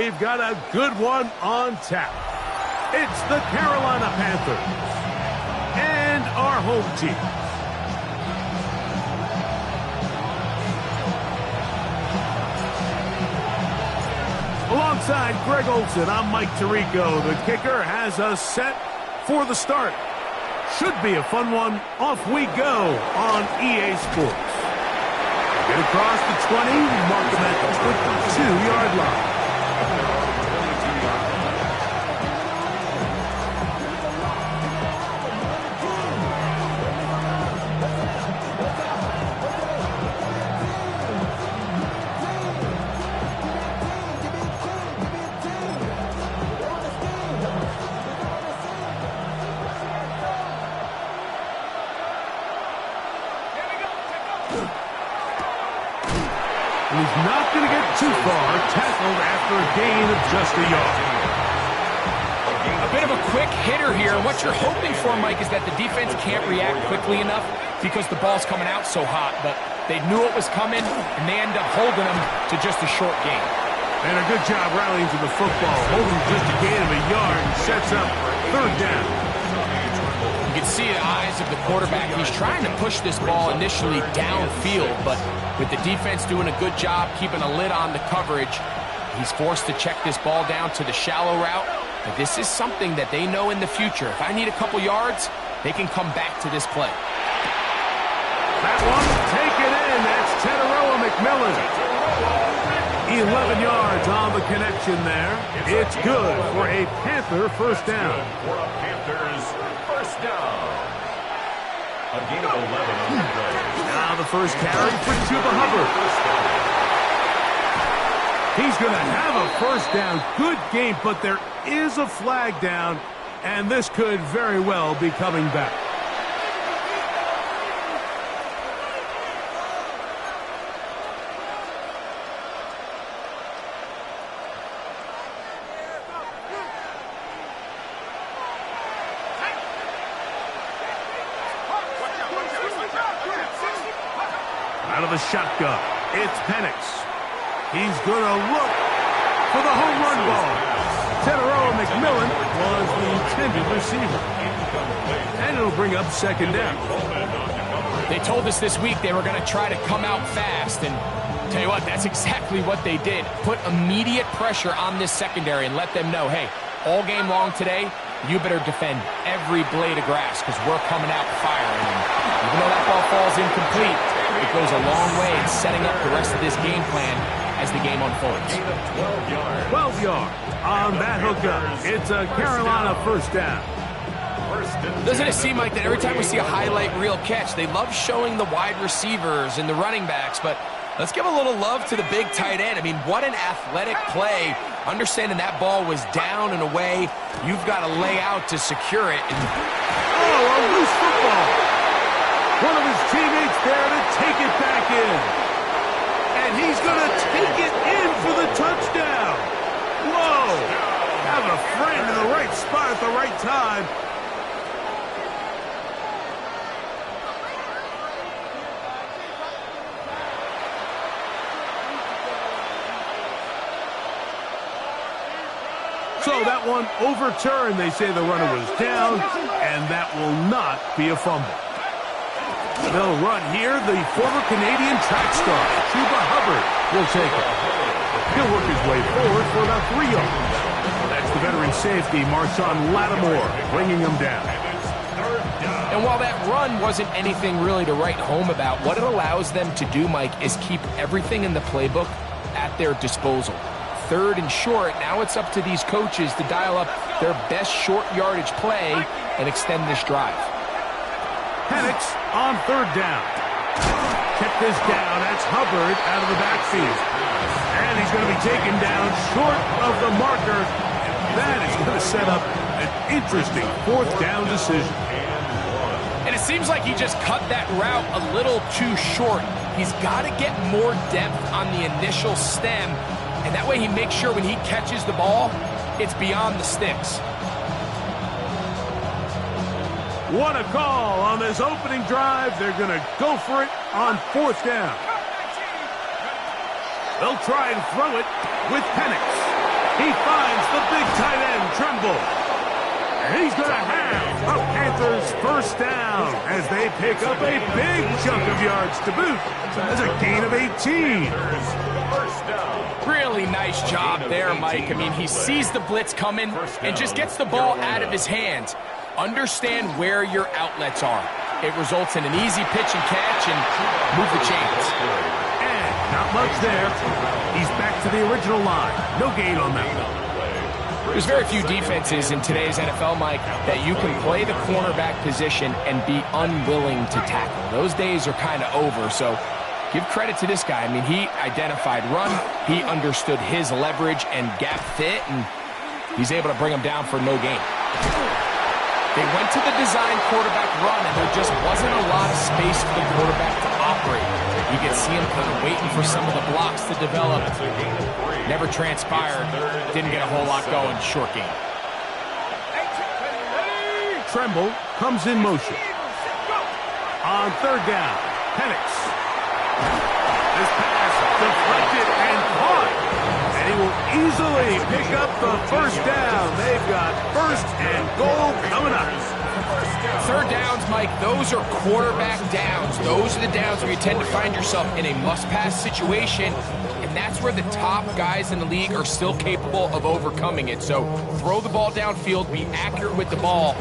we've got a good one on tap. It's the Carolina Panthers and our home team. Alongside Greg Olsen, I'm Mike Tirico. The kicker has us set for the start. Should be a fun one. Off we go on EA Sports. Get across the 20, mark them at the 22-yard line. He's not going to get too far, tackled after a gain of just a yard. A bit of a quick hitter here. What you're hoping for, Mike, is that the defense can't react quickly enough because the ball's coming out so hot. But they knew it was coming, and they end up holding them to just a short gain. And a good job rallying to the football, holding just a gain of a yard, and sets up third down. You can see the eyes of the quarterback. He's trying to push this ball initially downfield, but with the defense doing a good job keeping a lid on the coverage, he's forced to check this ball down to the shallow route. But this is something that they know in the future. If I need a couple yards, they can come back to this play. That one, take it in. That's Teteroa McMillan. 11 yards on the connection there. It's good for a Panther first down. For a Panthers first down. A gain of 11 on the play. Now the first carry for Chuba Hubbard. He's going to have a first down. Good game, but there is a flag down, and this could very well be coming back. Out of the shotgun, it's Penix. He's going to look for the home run ball. Teteroa McMillan was the intended receiver. And it'll bring up second down. They told us this week they were going to try to come out fast, and tell you what, that's exactly what they did. Put immediate pressure on this secondary and let them know, hey, all game long today, you better defend every blade of grass because we're coming out firing. And even though that ball falls incomplete, it goes a long way in setting up the rest of this game plan as the game unfolds. 12 yards on that hookup. It's a Carolina first down. Doesn't it seem like that every time we see a highlight reel catch, they love showing the wide receivers and the running backs, but let's give a little love to the big tight end. I mean, what an athletic play. Understanding that ball was down and away, you've got to lay out to secure it. And a loose football. One of his teammates there to take it back in. And he's going to take it in for the touchdown. Whoa. Have a friend in the right spot at the right time. So that one overturned. They say the runner was down, and that will not be a fumble. They'll run here. The former Canadian track star, Chuba Hubbard, will take it. He'll work his way forward for about 3 yards. That's the veteran safety, Marshawn Lattimore, bringing him down. And while that run wasn't anything really to write home about, what it allows them to do, Mike, is keep everything in the playbook at their disposal. Third and short, now it's up to these coaches to dial up their best short yardage play and extend this drive. Penix on third down. Check this down. That's Hubbard out of the backfield. And he's going to be taken down short of the marker. And that is going to set up an interesting fourth down decision. And it seems like he just cut that route a little too short. He's got to get more depth on the initial stem, and that way he makes sure when he catches the ball, it's beyond the sticks. What a call on this opening drive. They're going to go for it on fourth down. They'll try and throw it with Penix. He finds the big tight end, Tremble. And he's going to have a Panthers first down as they pick up a big chunk of yards to boot. That's a gain of 18. Really nice job there, Mike. I mean, he sees the blitz coming and just gets the ball out of his hands. Understand where your outlets are. It results in an easy pitch and catch and move the chains. And not much there. He's back to the original line. No gain on that one. There's very few defenses in today's NFL, Mike, that you can play the cornerback position and be unwilling to tackle. Those days are kind of over, so give credit to this guy. I mean, he identified run, he understood his leverage and gap fit, and he's able to bring him down for no gain. They went to the design quarterback run, and there just wasn't a lot of space for the quarterback to operate. You could see him kind of waiting for some of the blocks to develop. Never transpired. Didn't get a whole lot going. Short game. Tremble comes in motion. On third down, Penix. This pass deflected and caught. And he will easily pick up the first down. They've got first and goal coming up. Third downs, Mike, those are quarterback downs. Those are the downs where you tend to find yourself in a must-pass situation, and that's where the top guys in the league are still capable of overcoming it. So throw the ball downfield, be accurate with the ball.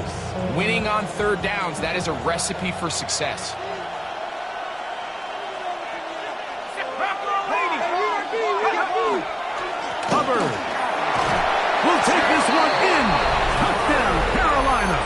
Winning on third downs, that is a recipe for success. Hubbard will take this one in. Touchdown, Carolina.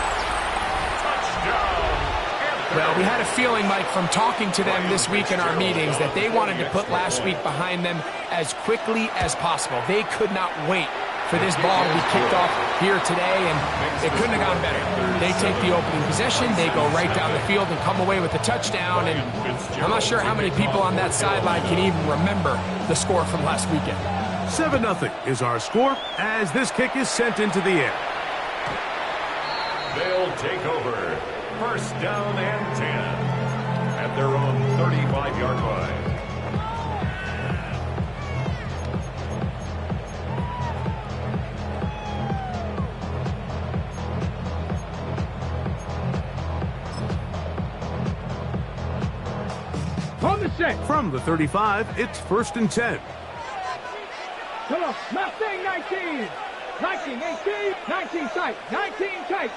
Well, we had a feeling, Mike, from talking to them this week in our meetings that they wanted to put last week behind them as quickly as possible. They could not wait for this ball to be kicked off here today, and it couldn't have gone better. They take the opening possession, they go right down the field and come away with a touchdown, and I'm not sure how many people on that sideline can even remember the score from last weekend. 7-0 is our score as this kick is sent into the air. They'll take over. First down and 10 at their own 35-yard line. On the set. From the 35, it's first and 10. Come on, Mustang 19, 19, 18, 19 tight, 19 tight.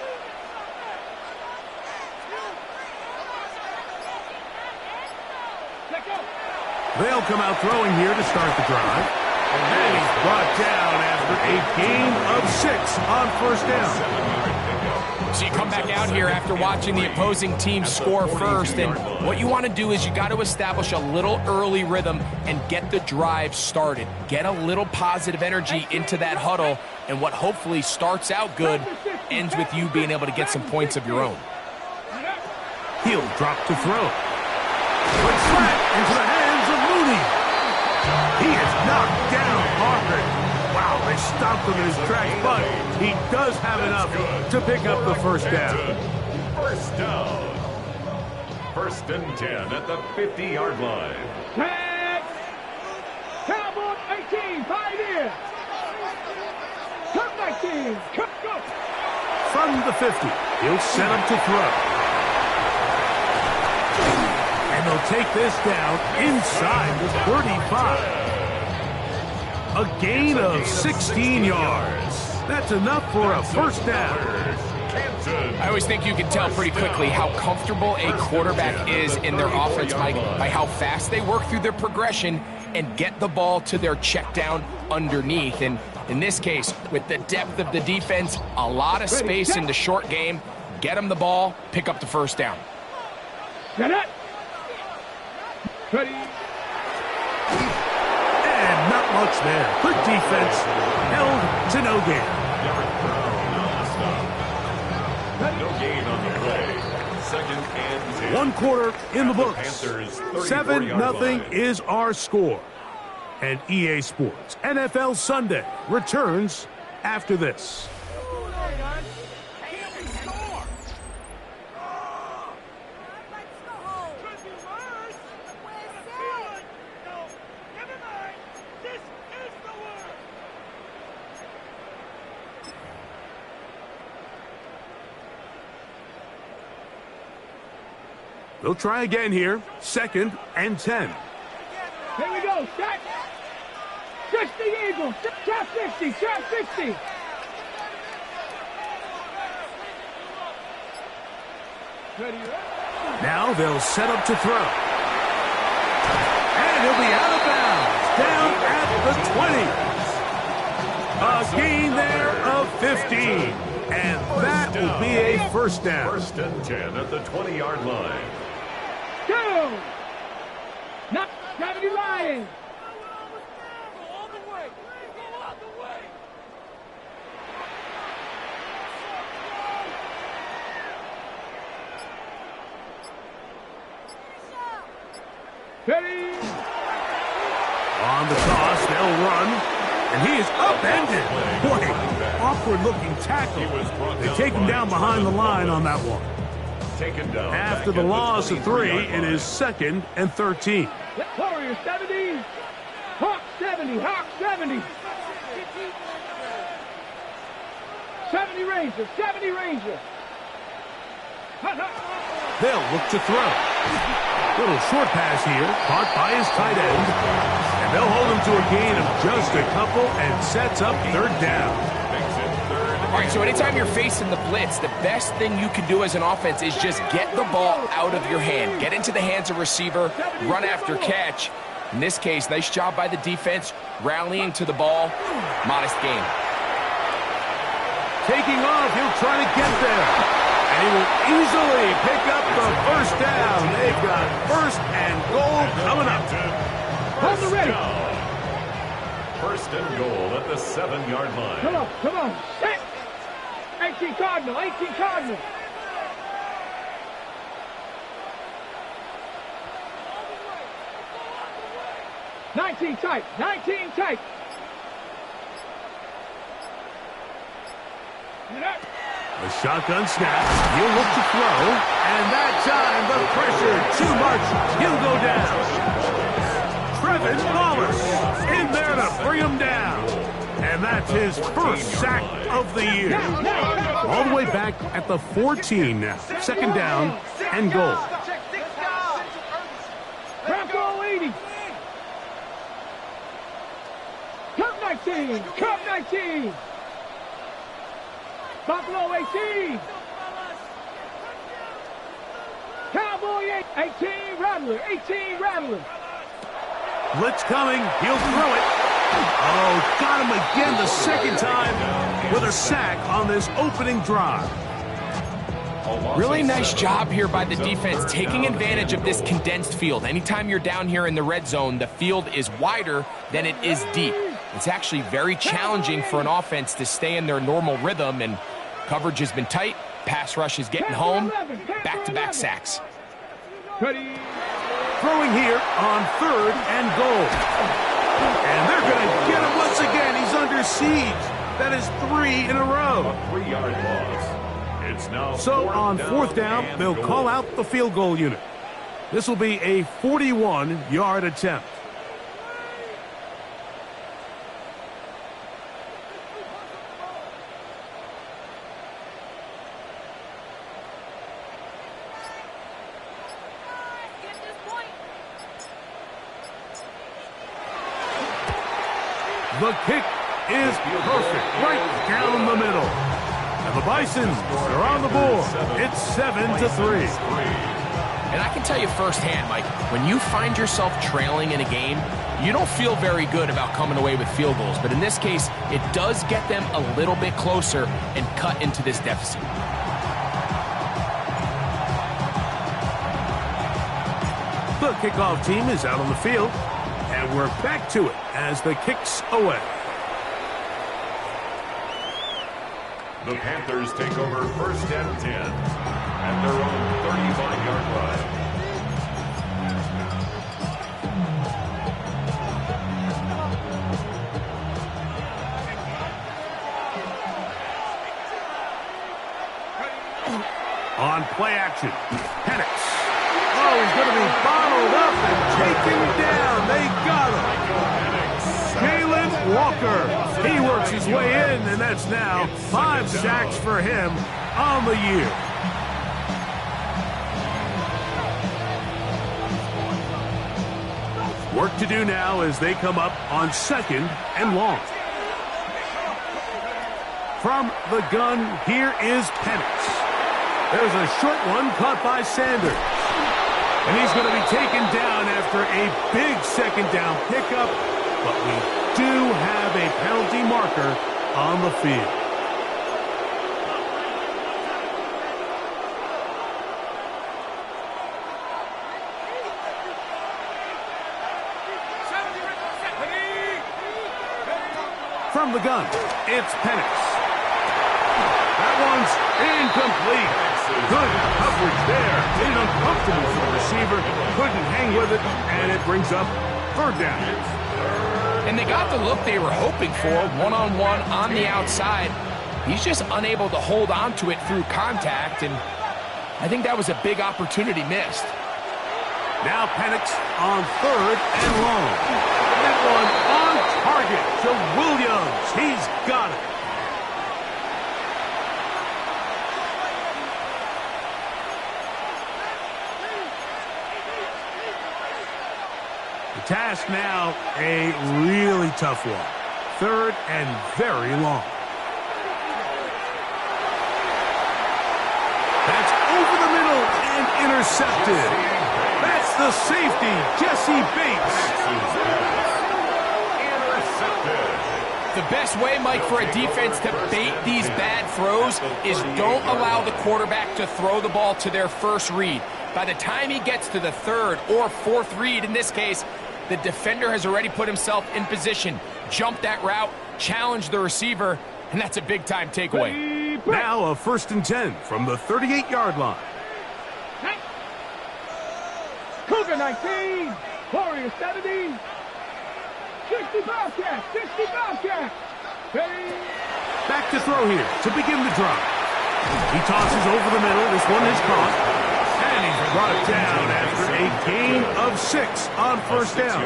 They'll come out throwing here to start the drive. And he's brought down after a gain of 6 on first down. So you come back out here after watching the opposing team score first, and what you want to do is you got to establish a little early rhythm and get the drive started. Get a little positive energy into that huddle, and what hopefully starts out good ends with you being able to get some points of your own. He'll drop to throw. But flat into the hands of Mooney. He is knocked down hard. Wow, they stopped him in his tracks, but he does have enough to pick up the first down. First down. First and 10 at the 50-yard line. Tag. Cowboy 18, 5 in. Come 19, come go. From the 50, he'll set him to throw. And they'll take this down inside the 35. A gain of 16 yards. That's enough for a first down. I always think you can tell pretty quickly how comfortable a quarterback is in their offense, Mike, by how fast they work through their progression and get the ball to their check down underneath. And in this case, with the depth of the defense, a lot of space in the short game, get them the ball, pick up the first down. Get it. Ready. And not much there. Good defense. Held to no gain. No gain on the play. Second and 10. 1 quarter in the books. Panthers, 7-0 is our score. And EA Sports NFL Sunday returns after this. They'll try again here. 2nd and 10. Here we go. Set. 60 Eagles. Trap 60. Trap 60. Ready. Now they'll set up to throw. And he'll be out of bounds. Down at the 20. A gain there of 15. And that will be a first down. 1st and 10 at the 20-yard line. Go. Not gravity Lions. Ready. On the toss, they'll run. And he is upended. Boy, awkward-looking tackle. They take him down behind the line on that one. Taken down. After the loss of 3, it is 2nd and 13. Warriors 70. Hawk 70. Hawk 70. 70 Rangers. 70 Rangers. They'll look to throw. Little short pass here, caught by his tight end. And they'll hold him to a gain of just a couple and sets up 3rd down. All right, so anytime you're facing the blitz, the best thing you can do as an offense is just get the ball out of your hand. Get into the hands of receiver, run after catch. In this case, nice job by the defense, rallying to the ball. Modest gain. Taking off, he'll try to get there. And he will easily pick up the first down. They've got 1st and goal coming up. Hold the ready. 1st and goal at the 7-yard line. Come on, come on. Set. 18 Cardinal, 18 Cardinal. Nineteen tight, 19 tight. The shotgun snap. He'll look to throw. And that time, the pressure too much. He'll go down. Trevin Wallace in there to bring him down. And that's his 1st sack of the year. All the way back at the 14 now. 2nd down and goal. Bronco 80. Cup 19. Cup 19. Buffalo 18. Cowboy 18. Rattler. 18 Rattler. Blitz coming. He'll throw it. Oh, got him again the 2nd time with a sack on this opening drive. Really nice job here by the defense, taking advantage of this condensed field. Anytime you're down here in the red zone, the field is wider than it is deep. It's actually very challenging for an offense to stay in their normal rhythm, and coverage has been tight. Pass rush is getting home. Back-to-back sacks. Ready. Throwing here on 3rd and goal. And they're going to get him once again. He's under siege. That is 3 in a row. A 3-yard loss. It's now So on 4th down, they'll call out the field goal unit. This will be a 41-yard attempt. The kick is perfect, right down the middle. And the Bisons are on the board. It's 7-3. And I can tell you firsthand, Mike, when you find yourself trailing in a game, you don't feel very good about coming away with field goals. But in this case, it does get them a little bit closer and cut into this deficit. The kickoff team is out on the field. And we're back to it as the kick's away. The Panthers take over 1st and 10 at their own 35-yard line. On play action, Penix. Oh, he's going to be bottled up and taken down. They got him. Jalen Walker. He works his way in, and that's now 5 sacks for him on the year. Work to do now as they come up on 2nd and long. From the gun, here is Penix. There's a short one caught by Sanders. And he's going to be taken down after a big 2nd down pickup. But we do have a penalty marker on the field. From the gun, it's Penix. That one's incomplete. Good coverage there. Made it uncomfortable for the receiver. Couldn't hang with it, and it brings up 3rd down. And they got the look they were hoping for, one-on-one on the outside. He's just unable to hold on to it through contact, and I think that was a big opportunity missed. Now Penix on 3rd and long. That one on target to Williams. He's got it. The task now, a really tough one. 3rd and very long. That's over the middle and intercepted. That's the safety, Jesse Bates. The best way, Mike, for a defense to bait these bad throws is don't allow the quarterback to throw the ball to their first read. By the time he gets to the 3rd or 4th read, in this case, the defender has already put himself in position, jumped that route, challenged the receiver, and that's a big-time takeaway. Now a 1st and 10 from the 38-yard line. Cougar 19, Warrior 70, 60 Bobcats, 60 Bobcats. Back to throw here to begin the drive. He tosses over the middle. This one is caught. And he's brought down after a gain of 6 on 1st down.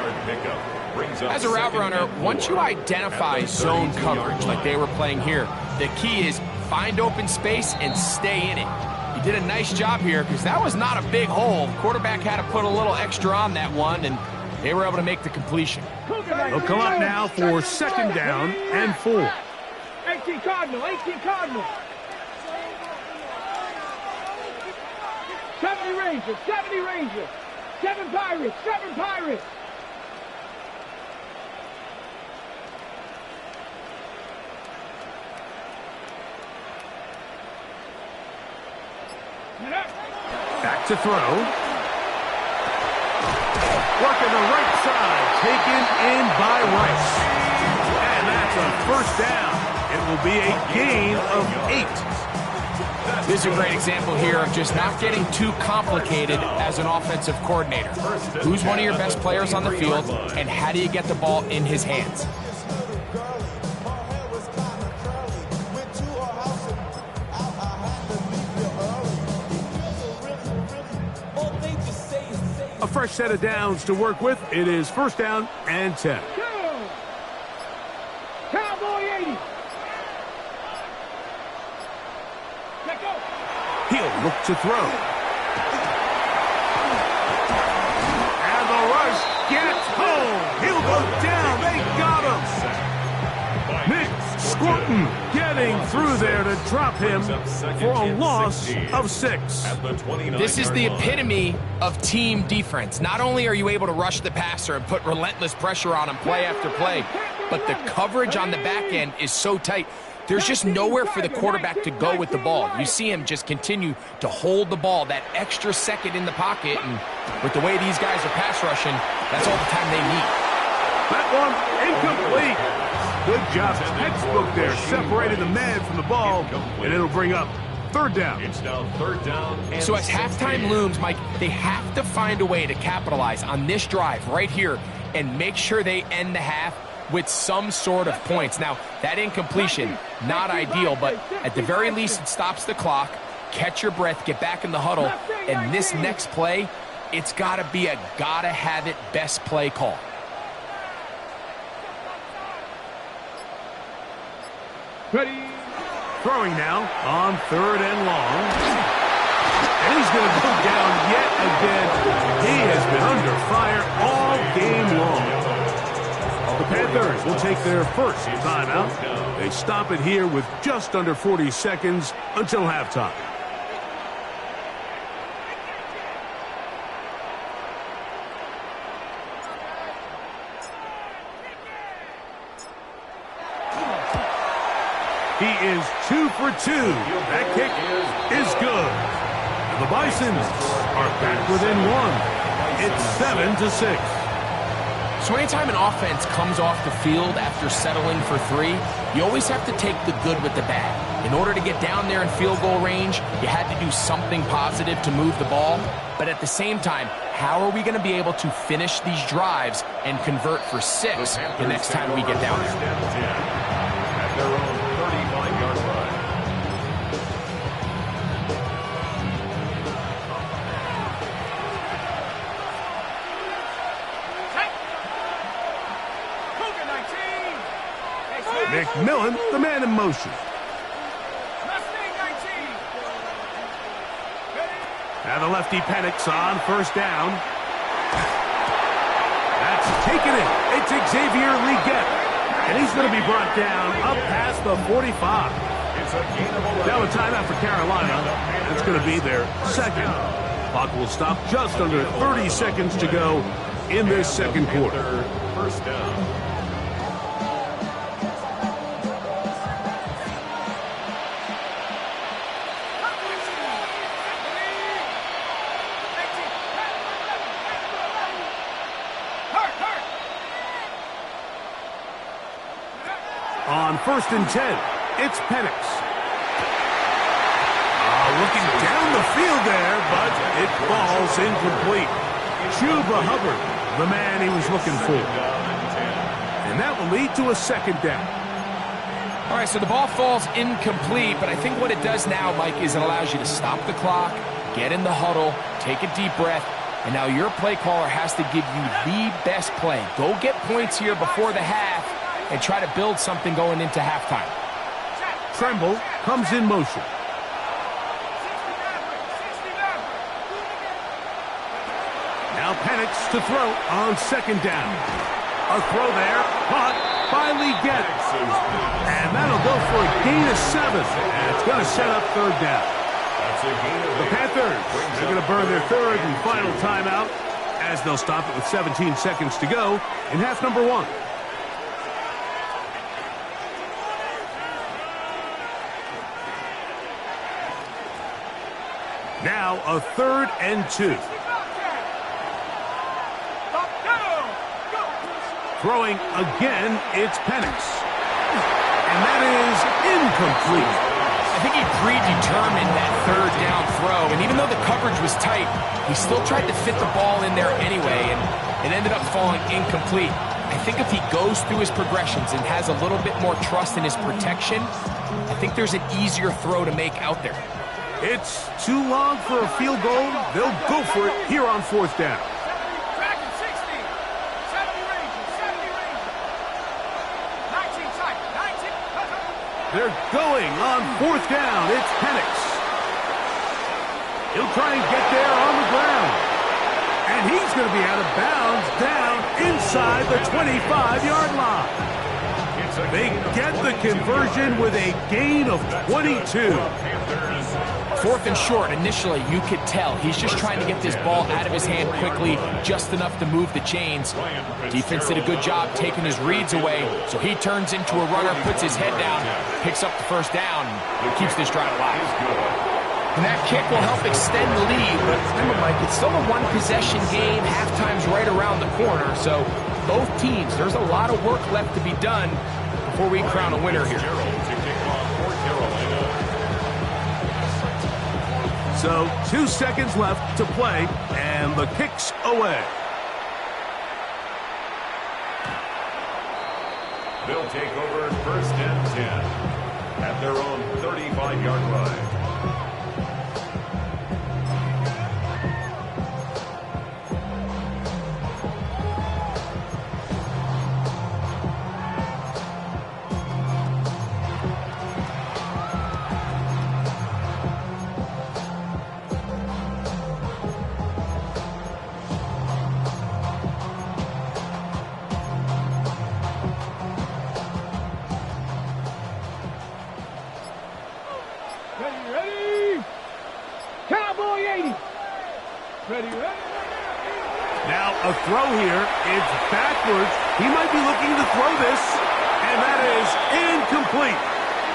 As a route runner, once you identify zone coverage like they were playing here, the key is find open space and stay in it. He did a nice job here because that was not a big hole. Quarterback had to put a little extra on that one, and they were able to make the completion. They'll come up now for 2nd down and 4. 18 Cardinal, 18 Cardinal. 70 Rangers, 70 Rangers. 7 Pirates, 7 Pirates. Back to throw. Working the right side. Taken in by Rice. And that's a 1st down. It will be a gain of 8. This is a great example here of just not getting too complicated as an offensive coordinator. Who's one of your best players on the field, and how do you get the ball in his hands? A fresh set of downs to work with. It is 1st down and 10. Cowboy 80. Let go. He'll look to throw. And the rush gets home. He'll go down. They got him. Nick Squirton getting through there to drop him for a loss of 6. This is the epitome of team defense. Not only are you able to rush the passer and put relentless pressure on him play after play, but the coverage on the back end is so tight. There's just nowhere for the quarterback to go with the ball. You see him just continue to hold the ball, that extra second in the pocket, and with the way these guys are pass rushing, that's all the time they need. That one incomplete. Good job, textbook there. Separated the man from the ball, and it'll bring up 3rd down. It's now 3rd down. So as halftime looms, Mike, they have to find a way to capitalize on this drive right here and make sure they end the half with some sort of points. Now, that incompletion, not ideal, but at the very least, it stops the clock. Catch your breath, get back in the huddle, and this next play, it's got to be a gotta-have-it best play call. Ready. Throwing now on 3rd and long. And he's going to go down yet again. He has been under fire all all game long. The Panthers will take their first timeout. They stop it here with just under 40 seconds until halftime. He is 2 for 2. That kick is good. And the Bisons are back within one. It's 7-6. So anytime an offense comes off the field after settling for 3, you always have to take the good with the bad. In order to get down there in field goal range, you had to do something positive to move the ball. But at the same time, how are we going to be able to finish these drives and convert for 6 the next time we get down there? At their own 35-yard line. McMillan, the man in motion. And the lefty Penix on first down. That's taken it. It's Xavier Legette. And he's going to be brought down up past the 45. Now a timeout for Carolina. That's going to be their second. Clock will stop just under 30 seconds to go in this second quarter. First down. On 1st and 10, it's Penix. Looking down the field there, but it falls incomplete. Chuba Hubbard, the man he was looking for. And that will lead to a second down. All right, so the ball falls incomplete, but I think what it does now, Mike, is it allows you to stop the clock, get in the huddle, take a deep breath, and now your play caller has to give you the best play. Go get points here before the half and try to build something going into halftime. Tremble comes in motion. Now Penix to throw on second down. A throw there, caught by Legette. And that'll go for a gain of 7. And it's going to set up third down. The Panthers are going to burn their third and final timeout as they'll stop it with 17 seconds to go in half number 1. Now a 3rd and 2. Throwing again, it's Penix. And that is incomplete. I think he predetermined that third down throw, and even though the coverage was tight, he still tried to fit the ball in there anyway, and it ended up falling incomplete. I think if he goes through his progressions and has a little bit more trust in his protection, I think there's an easier throw to make out there. It's too long for a field goal. They'll go for it here on 4th down. They're going on 4th down. It's Penix. He'll try and get there on the ground. And he's going to be out of bounds down inside the 25-yard line. They get the conversion with a gain of 22. 4th and short, initially, you could tell he's just trying to get this ball out of his hand quickly, just enough to move the chains. Defense did a good job taking his reads away, so he turns into a runner, puts his head down, picks up the first down, and keeps this drive alive. And that kick will help extend the lead, but remember, Mike, it's still a one-possession game. Halftime's right around the corner, so both teams, there's a lot of work left to be done before we crown a winner here. So 2 seconds left to play, and the kick's away. They'll take over 1st and 10 at their own 35-yard line. Now a throw here. It's backwards. He might be looking to throw this. And that is incomplete.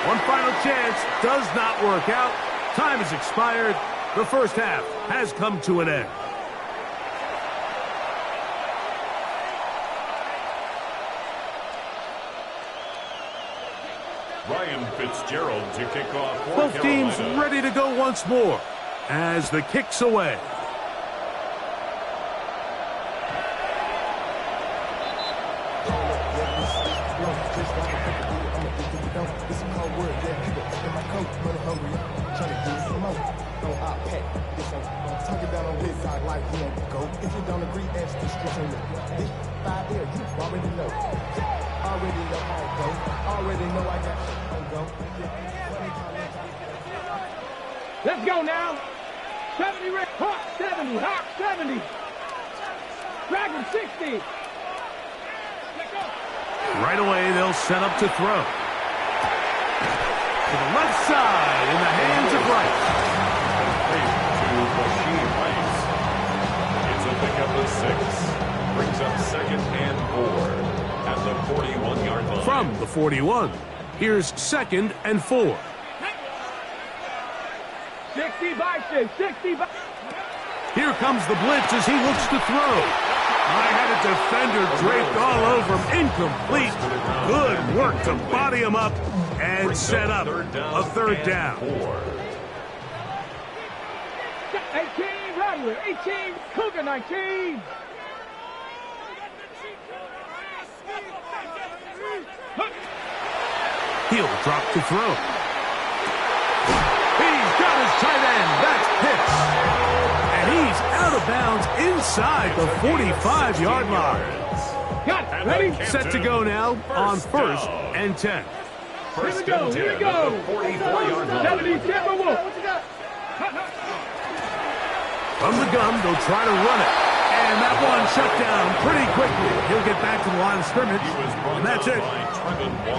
One final chance does not work out. Time has expired. The first half has come to an end. Ryan Fitzgerald to kick off for Both teams Carolina. ready to go once more as the kick's away. Let's go now. 70, Hawk 70, Hawk 70. Dragon 60. Let's go. Right away, they'll set up to throw. To the left side, in the hands of Rice. To Rasheed Rice. It's a pickup of 6. Brings up 2nd and 4 at the 41-yard line. From the 41, here's 2nd and 4. 60 by 6, 60 by... Here comes the blitz as he looks to throw. I had a defender draped all over him. Incomplete. Good work to body him up and set up a third down. 18, Rattler, 18, Cougar 19. He'll drop to throw. He's got his tight end. That's Pitts. And he's out of bounds inside the 45-yard line. Got it. Ready? Set to go now on 1st and 10. First Here we and 10 go. at the 44-yard line. 70, Timberwolf. From the gun, they'll try to run it. And that one shut down pretty quickly. He'll get back to the line of scrimmage, and that's it.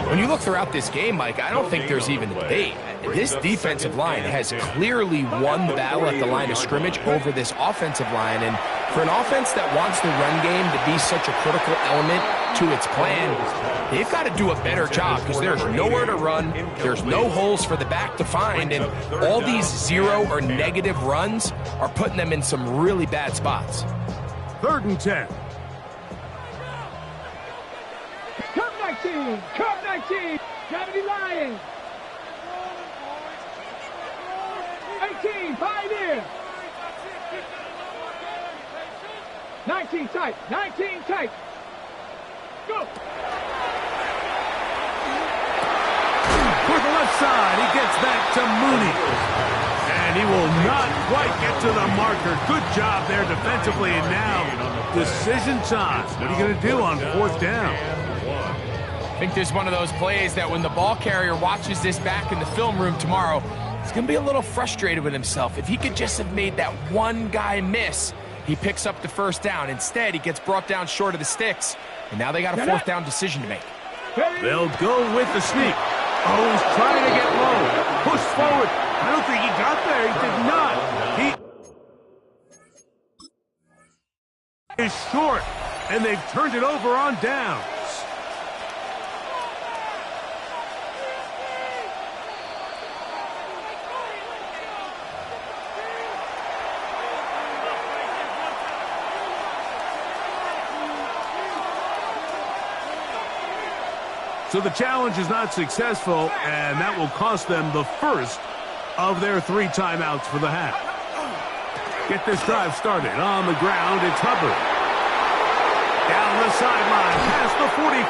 When you look throughout this game, Mike, I don't think there's even a debate. This defensive line has clearly won the battle at the line of scrimmage over this offensive line. And for an offense that wants the run game to be such a critical element to its plan, they've got to do a better job because there's nowhere to run. There's no holes for the back to find. And all these 0 or negative runs are putting them in some really bad spots. 3rd and 10. Cup 19, Cup 19, 70 Lions. 18, Pioneer. 19 tight, 19 tight. Go. Toward the left side, he gets back to Mooney. And he will not quite get to the marker. Good job there defensively. And now, decision time. What are you going to do on 4th down? I think there's one of those plays that when the ball carrier watches this back in the film room tomorrow, he's going to be a little frustrated with himself. If he could just have made that one guy miss, he picks up the 1st down. Instead, he gets brought down short of the sticks. And now they got a 4th down decision to make. They'll go with the sneak. Oh, he's trying to get low. Push forward. I don't think he got there. He did not. He is short, and they've turned it over on downs. So the challenge is not successful, and that will cost them the first of their 3 timeouts for the half. Get this drive started. On the ground, it's Hubbard. Down the sideline, past the 45.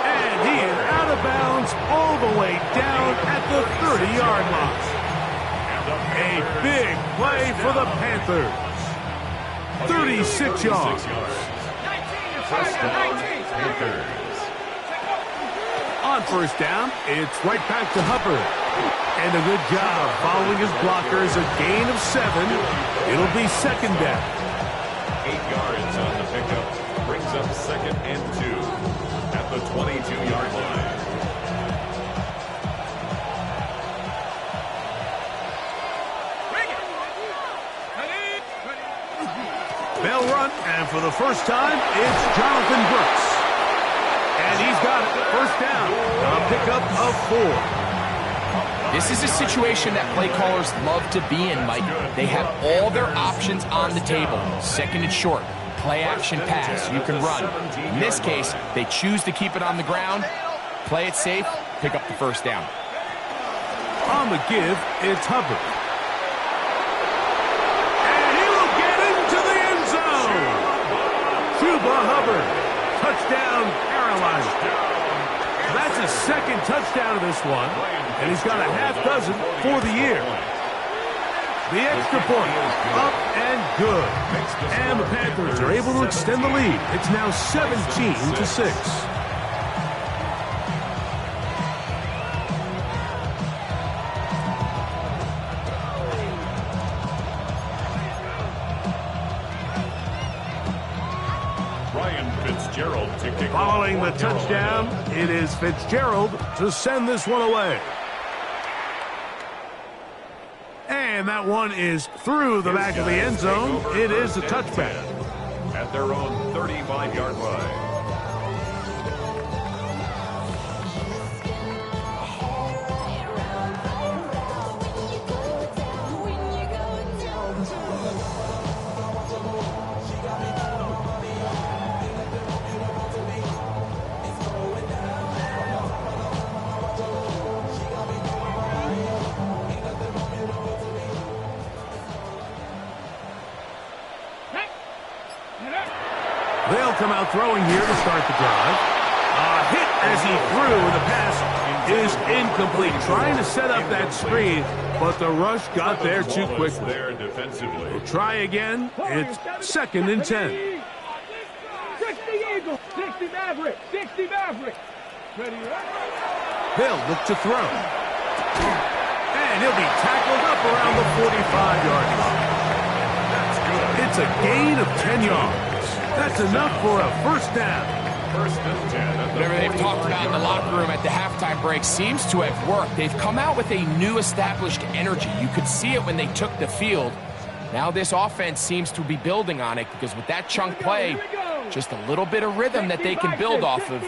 And he is out of bounds all the way down at the 30-yard line. A big play for the Panthers. 36 yards. First down, Panthers. On 1st down, it's right back to Hubbard. And a good job following his blockers, a gain of 7. It'll be 2nd down. 8 yards on the pickup. Brings up 2nd and 2 at the 22-yard line. for the first time, it's Jonathan Brooks. And he's got it. First down. A pickup of 4. This is a situation that play callers love to be in, Mike. They have all their options on the table. Second and short, play action pass, you can run. In this case, they choose to keep it on the ground, play it safe, pick up the first down. On the give, it's Hubbard. And he will get into the end zone. Chuba Hubbard. Touchdown, Carolina. That's his second touchdown of this one, and he's got a half dozen for the year. The extra point, up and good. And the Panthers are able to extend the lead. It's now 17-6. Following the touchdown, it is Fitzgerald to send this one away. And that one is through the back of the end zone. It is a touchback. At their own 35-yard line. They'll come out throwing here to start the drive. A hit as he threw, and the pass is incomplete. Trying to set up that screen, but the rush got there too quickly. There defensively. We'll try again. It's 2nd and 10. 60 Eagles, 60 Maverick, 60 Maverick. Ready, They'll look to throw. And he'll be tackled up around the 45-yard line. That's good. It's a gain of 10 yards. That's enough for a first down. First and 10. Whatever they've talked about in the locker room at the halftime break seems to have worked. They've come out with a new established energy. You could see it when they took the field. Now this offense seems to be building on it because with that chunk play, just a little bit of rhythm that they can build off of.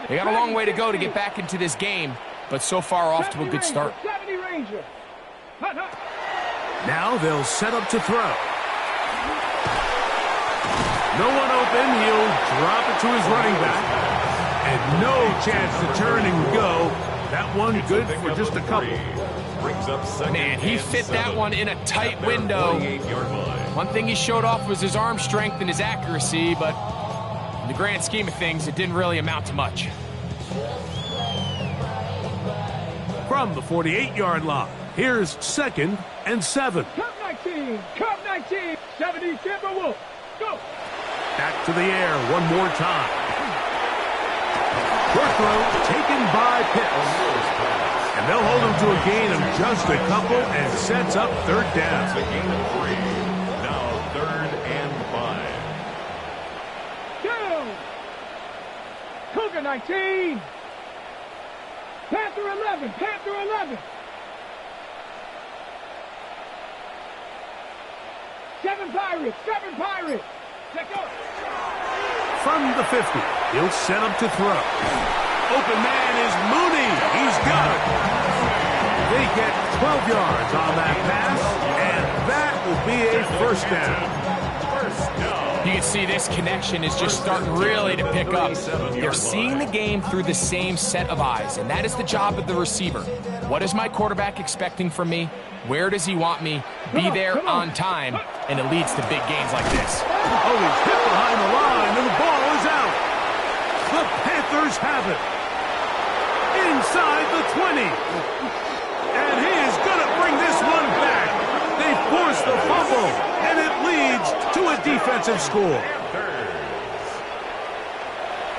They got a long way to go to get back into this game, but so far off to a good start. Now they'll set up to throw. No one open. He'll drop it to his running back. And no chance to turn and go. That one good for just a couple. Man, he fit that one in a tight window. One thing he showed off was his arm strength and his accuracy, but in the grand scheme of things, it didn't really amount to much. From the 48-yard line, here's 2nd and 7. Cup 19, Cup 19, 70 Timberwolves. Go. Back to the air one more time. Short throw taken by Pitts. And they'll hold him to a gain of just a couple and sets up 3rd down. It's a gain of 3. Now 3rd and 5. Go. Cougar 19. Panther 11, Panther 11. 7 Pirates, 7 Pirates. Let go. From the 50, he'll set up to throw. Open man is Mooney. He's got it. They get 12 yards on that pass, and that will be a first down. You can see this connection is just starting really to pick up. They're seeing the game through the same set of eyes, and that is the job of the receiver. What is my quarterback expecting from me? Where does he want me? Be there on time, and it leads to big gains like this. Oh, he's hit behind the line, and the ball is out. The Panthers have it. Inside the 20. And he is going to bring this one back. They force the fumble, and it leads to a defensive score.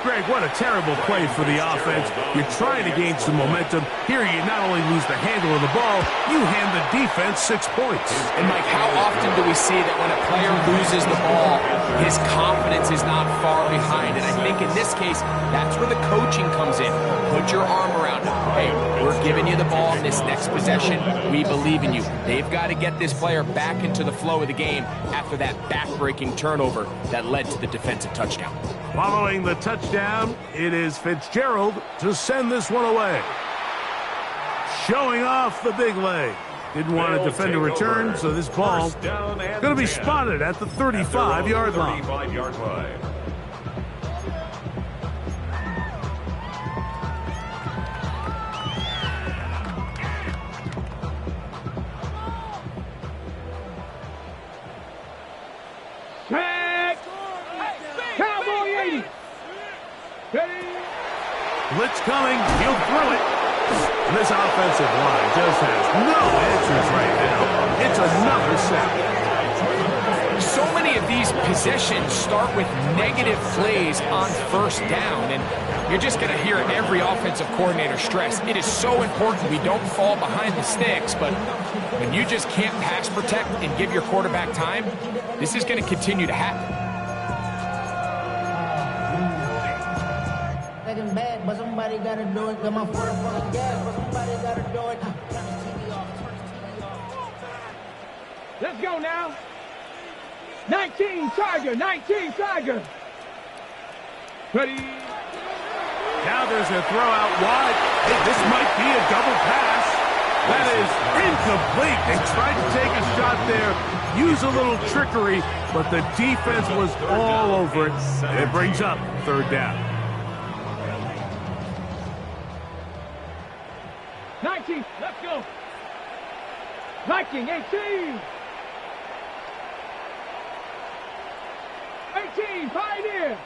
Greg, what a terrible play for the offense. You're trying to gain some momentum. Here you not only lose the handle of the ball, you hand the defense 6 points. And Mike, how often do we see that when a player loses the ball, his confidence is not far behind? And I think in this case, that's where the coaching comes in. Put your arm around him. Hey, we're giving giving you the ball in this next possession. We believe in you. They've got to get this player back into the flow of the game after that back-breaking turnover that led to the defensive touchdown. Following the touchdown, it is Fitzgerald to send this one away. Showing off the big leg. Didn't want to defend a return, so this ball going to be spotted at the 35-yard line. Set. Cowboy 80. Blitz coming. He'll throw it. And this offensive line just has no answers right now. It's another sack. So many of these possessions start with negative plays on first down, and you're just going to hear every offensive coordinator stress. It is so important we don't fall behind the sticks, but when you just can't pass protect and give your quarterback time, this is going to continue to happen. Bad, but somebody gotta do it. Got my foot up on the gas, but somebody gotta do it. Turn the TV off. Let's go now. 19 Tiger, 19 Tiger. Ready. Now there's a throw out wide. Hey, this might be a double pass. That is incomplete. They tried to take a shot there, use a little trickery, but the defense was all over it. And it brings up third down. 19, let's go. Viking, 18. 18, Pioneer.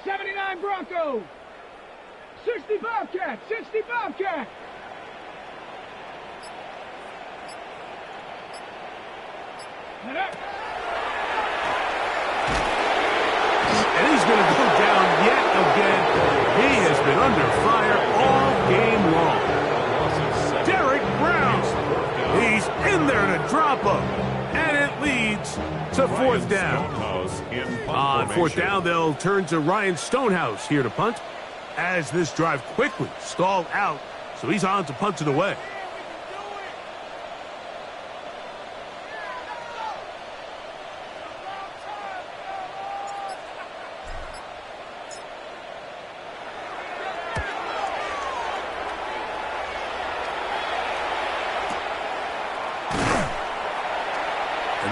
79 Broncos. 60 Bobcat, 60 Bobcat. And he's going to go down yet again. He has been under fire all game long. Derek Brown. He's in there to drop him. And it leads to fourth down. On fourth down, they'll turn to Ryan Stonehouse here to punt, as this drive quickly stalled out, so he's on to punt it away.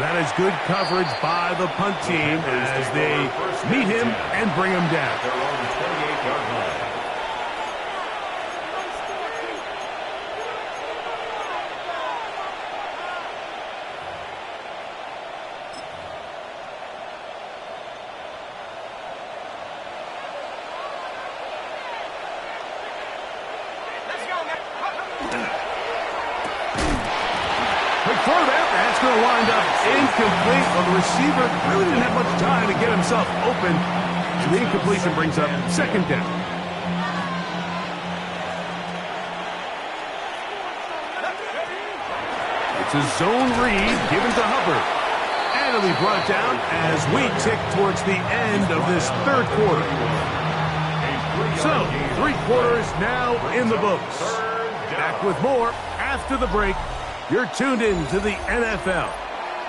That is good coverage by the punt team as they meet him and bring him down. They're on the 28-yard line. Before that, that's going to wind up incomplete. Well, the receiver really didn't have much time to get himself open. So the incompletion brings up second down. It's a zone read given to Hubbard. And it'll be brought down as we tick towards the end of this third quarter. So, 3 quarters now in the books. Back with more after the break. You're tuned in to the NFL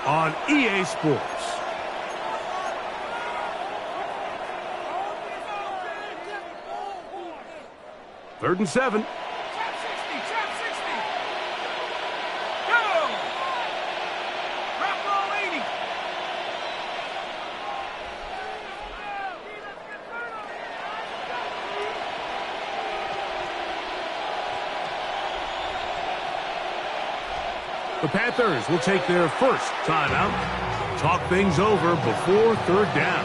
on EA Sports. Third and 7. Trap 60. Go! Drop ball 80. The Panthers will take their first timeout. Talk things over before third down.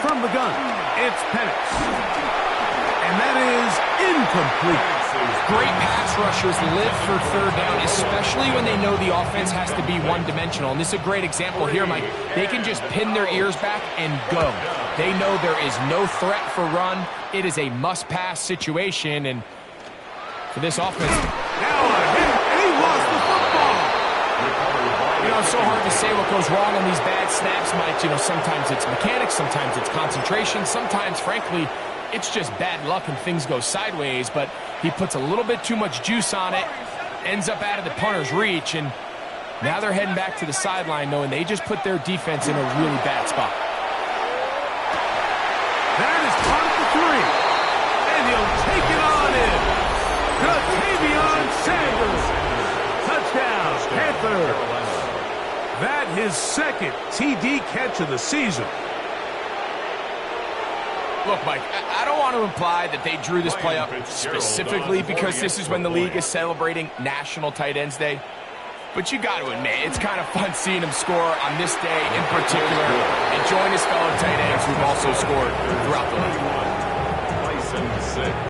From the gun, it's Penix. And that is incomplete. Great pass rushers live for third down, especially when they know the offense has to be one-dimensional. And this is a great example here, Mike. They can just pin their ears back and go. They know there is no threat for run. It is a must-pass situation. And for this offense, Now a hit, and he lost the football. You know, it's so hard to say what goes wrong on these bad snaps, Mike. You know, sometimes it's mechanics, sometimes it's concentration, sometimes, frankly, it's just bad luck and things go sideways, but he puts a little bit too much juice on it, ends up out of the punter's reach, and now they're heading back to the sideline knowing they just put their defense in a really bad spot. That is caught at the 3, and he'll take it on in. Ja'Tavion Sanders. Touchdown, Panthers. That his second TD catch of the season. Look, Mike, I don't want to imply that they drew this play up specifically because this is when the league is celebrating National Tight Ends Day. But you got to admit, it's kind of fun seeing him score on this day in particular and join his fellow tight ends who've also scored throughout the league.